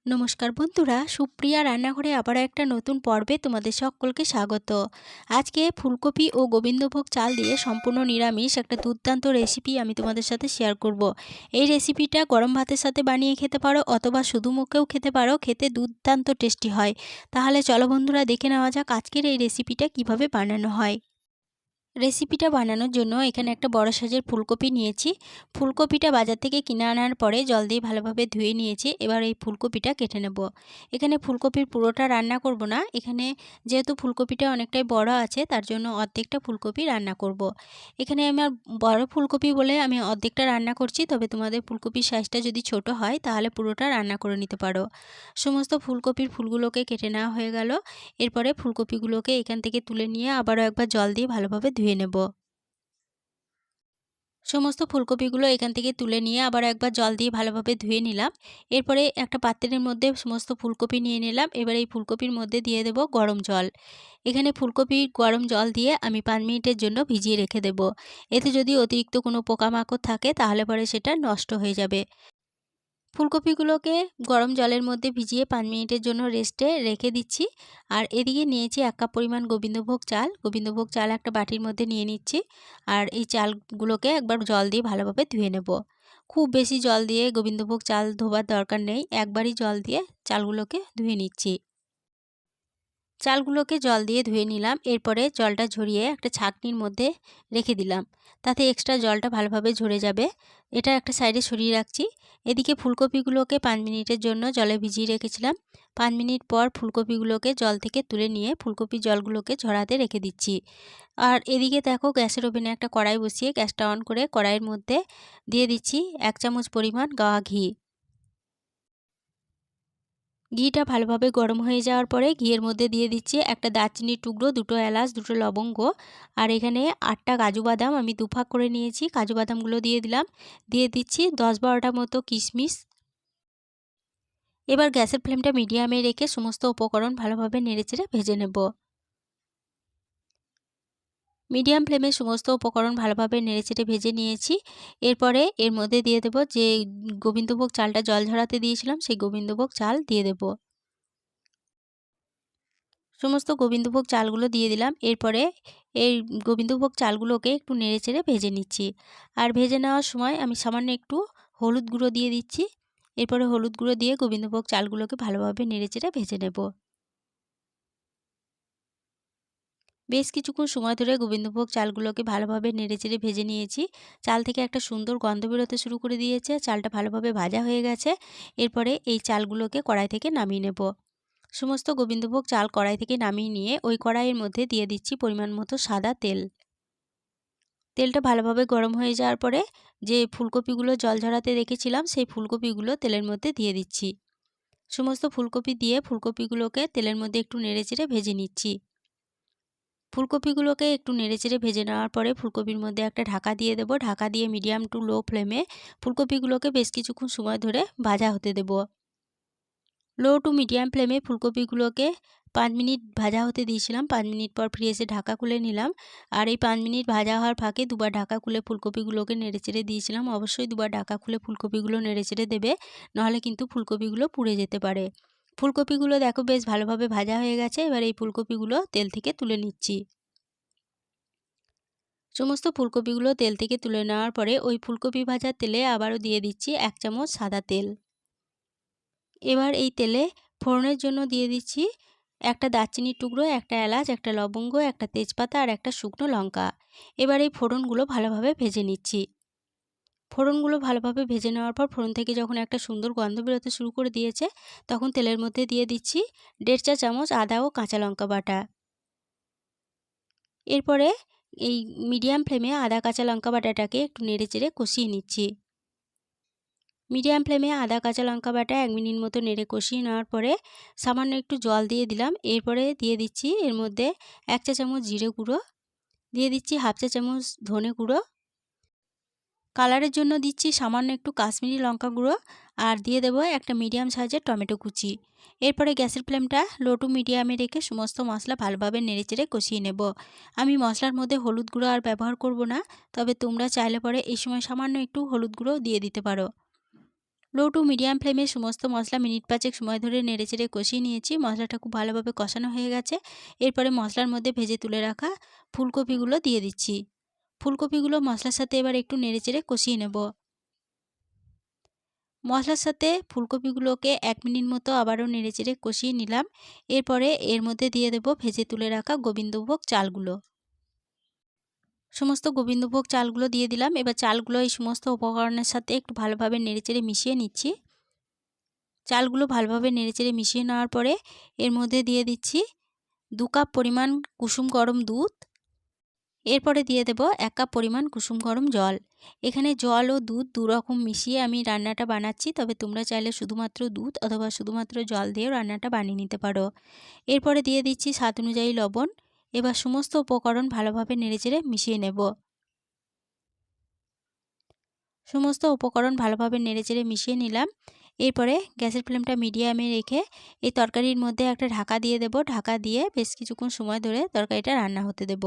নমস্কার বন্ধুরা, সুপ্রিয়া রান্নাঘরে আবারও একটা নতুন পর্বে তোমাদের সকলকে স্বাগত। আজকে ফুলকপি ও গোবিন্দভোগ চাল দিয়ে সম্পূর্ণ নিরামিষ একটা দুর্দান্ত রেসিপি আমি তোমাদের সাথে শেয়ার করব। এই রেসিপিটা গরম ভাতের সাথে বানিয়ে খেতে পারো অথবা শুধু মুখেও খেতে পারো, খেতে দুর্দান্ত টেস্টি হয়। তাহলে চলো বন্ধুরা, দেখে নেওয়া যাক আজকের এই রেসিপিটা কিভাবে বানানো হয়। রেসিপিটা বানানোর জন্য এখানে একটা বড় সাইজের ফুলকপি নিয়েছি। ফুলকপিটা বাজার থেকে কিনে আনার পরে জল দিয়ে ভালোভাবে ধুয়ে নিয়েছি। এবার এই ফুলকপিটা কেটে নেব। এখানে ফুলকপির পুরোটা রান্না করব না, এখানে যেহেতু ফুলকপিটা অনেকটাই বড় আছে তার জন্য অর্ধেকটা ফুলকপি রান্না করব। এখানে আমার বড় ফুলকপি বলে আমি অর্ধেকটা রান্না করছি, তবে তোমাদের ফুলকপির সাইজটা যদি ছোট হয় তাহলে পুরোটা রান্না করে নিতে পারো। সমস্ত ফুলকপির ফুলগুলোকে কেটে নেওয়া হয়ে গেল। এরপরে ফুলকপিগুলোকে এখান থেকে তুলে নিয়ে আবারও একবার জল দিয়ে ভালোভাবে ধুয়ে নেব। সমস্ত ফুলকপিগুলো এখান থেকে তুলে নিয়ে আবার একবার জল দিয়ে ভালোভাবে ধুয়ে নিলাম। এরপরে একটা পাত্রের মধ্যে সমস্ত ফুলকপি নিয়ে নিলাম। এবার এই ফুলকপির মধ্যে দিয়ে দেব গরম জল। এখানে ফুলকপির গরম জল দিয়ে আমি 5 মিনিটের জন্য ভিজিয়ে রেখে দেব। এতে যদি অতিরিক্ত কোনো পোকামাকড় থাকে তাহলে পরে সেটা নষ্ট হয়ে যাবে। ফুলকপিগুলোকে গরম জলের মধ্যে ভিজিয়ে 5 মিনিটের জন্য রেস্টে রেখে দিচ্ছি। আর এদিকে নিয়েছি 1 কাপ পরিমাণ গোবিন্দভোগ চাল। গোবিন্দভোগ চাল একটা বাটির মধ্যে নিয়ে নিচ্ছি। আর এই চালগুলোকে একবার জল দিয়ে ভালোভাবে ধুয়ে নেব। খুব বেশি জল দিয়ে গোবিন্দভোগ চাল ধোবার দরকার নেই, একবারই জল দিয়ে চালগুলোকে ধুয়ে নিচ্ছি। চালগুলোকে জল দিয়ে ধুয়ে নিলাম। এরপরে জলটা ঝরিয়ে একটা ছাঁকনির মধ্যে রেখে দিলাম, তাতে এক্সট্রা জলটা ভালোভাবে ঝরে যাবে। এটা একটা সাইডে সরিয়ে রাখছি। এদিকে ফুলকপিগুলোকে 5 মিনিটের জন্য জলে ভিজিয়ে রেখেছিলাম। 5 মিনিট পর ফুলকপিগুলোকে জল থেকে তুলে নিয়ে ফুলকপির জলগুলোকে ঝরাতে রেখে দিচ্ছি। আর এদিকে দেখো, গ্যাসের ওভেনে একটা কড়াই বসিয়ে গ্যাসটা অন করে কড়াইয়ের মধ্যে দিয়ে দিচ্ছি 1 চামচ পরিমাণ গাওয়া ঘি। ঘিটা ভালোভাবে গরম হয়ে যাওয়ার পরে ঘিয়ের মধ্যে দিয়ে দিচ্ছি একটা দারচিনির টুকরো, 2টো এলাচ, 2টো লবঙ্গ আর এখানে 8টা কাজু বাদাম আমি দুভাগ করে নিয়েছি। কাজু বাদামগুলো দিয়ে দিলাম। দিয়ে দিচ্ছি 10-12টা মতো কিশমিশ। এবার গ্যাসের ফ্লেমটা মিডিয়ামে রেখে সমস্ত উপকরণ ভালোভাবে নেড়েচেড়ে ভেজে নেব। মিডিয়াম ফ্লেমে সমস্ত উপকরণ ভালোভাবে নেড়েচেড়ে ভেজে নিয়েছি। এরপরে এর মধ্যে দিয়ে দেব যে গোবিন্দভোগ চালটা জল ঝরাতে দিয়েছিলাম, সেই গোবিন্দভোগ চাল দিয়ে দেব। সমস্ত গোবিন্দভোগ চালগুলো দিয়ে দিলাম। এরপরে এই গোবিন্দভোগ চালগুলোকে একটু নেড়েচেড়ে ভেজে নিচ্ছি। আর ভেজে নেওয়ার সময় আমি সামান্য একটু হলুদ গুঁড়ো দিয়ে দিচ্ছি। এরপরে হলুদ গুঁড়ো দিয়ে গোবিন্দভোগ চালগুলোকে ভালোভাবে নেড়েচেড়ে ভেজে নেব। বেশ কিছুক্ষণ সময় ধরে গোবিন্দভোগ চালগুলোকে ভালোভাবে নেড়েচেড়ে ভেজে নিয়েছি। চাল থেকে একটা সুন্দর গন্ধ বেরোতে শুরু করে দিয়েছে, চালটা ভালোভাবে ভাজা হয়ে গেছে। এরপরে এই চালগুলোকে কড়াই থেকে নামিয়ে নেব। সমস্ত গোবিন্দভোগ চাল কড়াই থেকে নামিয়ে নিয়ে ওই কড়াইয়ের মধ্যে দিয়ে দিচ্ছি পরিমাণ মতো সাদা তেল। তেলটা ভালোভাবে গরম হয়ে যাওয়ার পরে যে ফুলকপিগুলো জল ঝরাতে রেখেছিলাম সেই ফুলকপিগুলো তেলের মধ্যে দিয়ে দিচ্ছি। সমস্ত ফুলকপি দিয়ে ফুলকপিগুলোকে তেলের মধ্যে একটু নেড়েচেড়ে ভেজে নিচ্ছি। ফুলকপিগুলোকে একটু নেড়েচেড়ে ভেজে নেওয়ার পরে ফুলকপির মধ্যে একটা ঢাকা দিয়ে দেব। ঢাকা দিয়ে মিডিয়াম টু লো ফ্লেমে ফুলকপিগুলোকে বেশ কিছুক্ষণ সময় ধরে ভাজা হতে দেব। লো টু মিডিয়াম ফ্লেমে ফুলকপিগুলোকে 5 মিনিট ভাজা হতে দিয়েছিলাম। 5 মিনিট পর ফিরে এসে ঢাকা খুলে নিলাম। আর এই 5 মিনিট ভাজা হওয়ার ফাঁকে দুবার ঢাকা খুলে ফুলকপিগুলোকে নেড়েচেড়ে দিয়েছিলাম। অবশ্যই দুবার ঢাকা খুলে ফুলকপিগুলো নেড়েচেড়ে দেবে, নাহলে কিন্তু ফুলকপিগুলো পুড়ে যেতে পারে। ফুলকপিগুলো দেখো বেশ ভালোভাবে ভাজা হয়ে গেছে। এবার এই ফুলকপিগুলো তেল থেকে তুলে নিচ্ছি। সমস্ত ফুলকপিগুলো তেল থেকে তুলে নেওয়ার পরে ওই ফুলকপি ভাজার তেলে আবারও দিয়ে দিচ্ছি 1 চামচ সাদা তেল। এবার এই তেলে ফোড়নের জন্য দিয়ে দিচ্ছি একটা দারচিনির টুকরো, একটা এলাচ, একটা লবঙ্গ, একটা তেজপাতা আর একটা শুকনো লঙ্কা। এবার এই ফোড়নগুলো ভালোভাবে ভেজে নিচ্ছি। ফোড়নগুলো ভালোভাবে ভেজে নেওয়ার পর ফোড়ন থেকে যখন একটা সুন্দর গন্ধ বেরোতে শুরু করে দিয়েছে, তখন তেলের মধ্যে দিয়ে দিচ্ছি 1.5 চা চামচ আদা ও কাঁচা লঙ্কা বাটা। এরপরে এই মিডিয়াম ফ্লেমে আদা কাঁচা লঙ্কা বাটাটাকে একটু নেড়েচেড়ে কষিয়ে নিচ্ছি। মিডিয়াম ফ্লেমে আদা কাঁচা লঙ্কা বাটা 1 মিনিট মতো নেড়ে কষিয়ে নেওয়ার পরে সামান্য একটু জল দিয়ে দিলাম। এরপরে দিয়ে দিচ্ছি এর মধ্যে 1 চা চামচ জিরে গুঁড়ো, দিয়ে দিচ্ছি 1/2 চা চামচ ধনে গুঁড়ো, কালারের জন্য দিচ্ছি সামান্য একটু কাশ্মীরি লঙ্কা গুঁড়ো আর দিয়ে দেবো একটা মিডিয়াম সাইজের টমেটো কুচি। এরপরে গ্যাসের ফ্লেমটা লো টু মিডিয়ামে রেখে সমস্ত মশলা ভালোভাবে নেড়েচেড়ে কষিয়ে নেব। আমি মশলার মধ্যে হলুদ গুঁড়ো আর ব্যবহার করব না, তবে তোমরা চাইলে পরে এই সময় সামান্য একটু হলুদ গুঁড়ো দিয়ে দিতে পারো। লো টু মিডিয়াম ফ্লেমে সমস্ত মশলা মিনিট 5 সময় ধরে নেড়েচেড়ে কষিয়ে নিয়েছি। মশলাটা খুব ভালোভাবে কষানো হয়ে গেছে। এরপরে মশলার মধ্যে ভেজে তুলে রাখা ফুলকপিগুলো দিয়ে দিচ্ছি। ফুলকপিগুলো মশলার সাথে এবার একটু নেড়েচেড়ে কষিয়ে নেব। মশলার সাথে ফুলকপিগুলোকে 1 মিনিট মতো আবারও নেড়েচেড়ে কষিয়ে নিলাম। এরপরে এর মধ্যে দিয়ে দেব ভেজে তুলে রাখা গোবিন্দভোগ চালগুলো। সমস্ত গোবিন্দভোগ চালগুলো দিয়ে দিলাম। এবার চালগুলো এই সমস্ত উপকরণের সাথে একটু ভালোভাবে নেড়েচেড়ে মিশিয়ে নিচ্ছি। চালগুলো ভালোভাবে নেড়েচেড়ে মিশিয়ে নেওয়ার পরে এর মধ্যে দিয়ে দিচ্ছি 2 কাপ পরিমাণ কুসুম গরম দুধ। এরপরে দিয়ে দেব 1 কাপ পরিমাণ কুসুম গরম জল। এখানে জল ও দুধ দুরকম মিশিয়ে আমি রান্নাটা বানাচ্ছি, তবে তোমরা চাইলে শুধুমাত্র দুধ অথবা শুধুমাত্র জল দিয়েও রান্নাটা বানিয়ে নিতে পারো। এরপরে দিয়ে দিচ্ছি স্বাদ অনুযায়ী লবণ। এবার সমস্ত উপকরণ ভালোভাবে নেড়েচেড়ে মিশিয়ে নেব। সমস্ত উপকরণ ভালোভাবে নেড়েচেড়ে মিশিয়ে নিলাম। এরপরে গ্যাসের ফ্লেমটা মিডিয়ামে রেখে এই তরকারির মধ্যে একটা ঢাকা দিয়ে দেব। ঢাকা দিয়ে বেশ কিছুক্ষণ সময় ধরে তরকারিটা রান্না হতে দেব।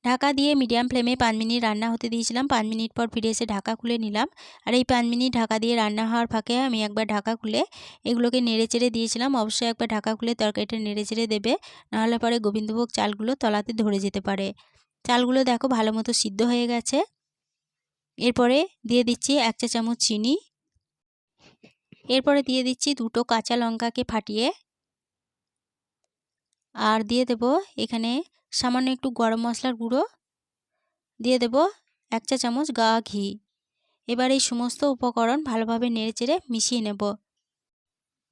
ঢাকা দিয়ে মিডিয়াম ফ্লেমে 5 মিনিট রান্না হতে দিয়েছিলাম। 5 মিনিট পর ফিরে এসে ঢাকা খুলে নিলাম। আর এই 5 মিনিট ঢাকা দিয়ে রান্না হওয়ার ফাঁকে আমি একবার ঢাকা খুলে এগুলোকে নেড়েচেড়ে দিয়েছিলাম। অবশ্যই একবার ঢাকা খুলে তরকারিটা নেড়েচেড়ে দেবে, নাহলে পরে গোবিন্দভোগ চালগুলো তলাতে ধরে যেতে পারে। চালগুলো দেখো ভালো মতো সিদ্ধ হয়ে গেছে। এরপরে দিয়ে দিচ্ছি 1 চা চামচ চিনি। এরপরে দিয়ে দিচ্ছি 2টো কাঁচা লঙ্কাকে ফাটিয়ে। আর দিয়ে দেব এখানে সামান্য একটু গরম মশলার গুঁড়ো। দিয়ে দেব 1 চা চামচ গাওয়া ঘি। এবার এই সমস্ত উপকরণ ভালোভাবে নেড়েচেড়ে মিশিয়ে নেব।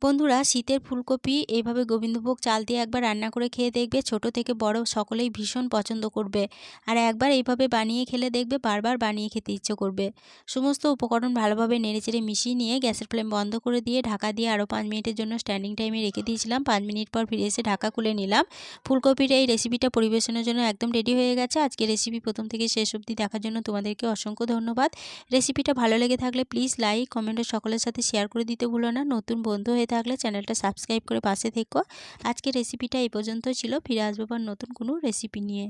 বন্ধুরা, শীতের ফুলকপি এইভাবে গোবিন্দভোগ চাল দিয়ে একবার রান্না করে খেয়ে দেখবে, ছোট থেকে বড় সকলেই ভীষণ পছন্দ করবে। আর একবার এইভাবে বানিয়ে খেলে দেখবে বারবার বানিয়ে খেতে ইচ্ছে করবে। সমস্ত উপকরণ ভালোভাবে নেড়েচেড়ে মিশিয়ে নিয়ে গ্যাসের ফ্লেম বন্ধ করে দিয়ে ঢাকা দিয়ে আরও 5 মিনিটের জন্য স্ট্যান্ডিং টাইমে রেখে দিয়েছিলাম। 5 মিনিট পর ফিরে এসে ঢাকা খুলে নিলাম। ফুলকপির এই রেসিপিটা পরিবেশনের জন্য একদম রেডি হয়ে গেছে। আজকে রেসিপি প্রথম থেকে শেষ অবধি দেখার জন্য তোমাদেরকে অসংখ্য ধন্যবাদ। রেসিপিটা ভালো লেগে থাকলে প্লিজ লাইক কমেন্ট ও সকলের সাথে শেয়ার করে দিতে ভুলো না। নতুন বন্ধু হয়ে থাকলে চ্যানেলটা সাবস্ক্রাইব করে পাশে থেকো। আজকের রেসিপিটা এই পর্যন্ত ছিল। ফিরে আসবো আবার নতুন কোনো রেসিপি নিয়ে।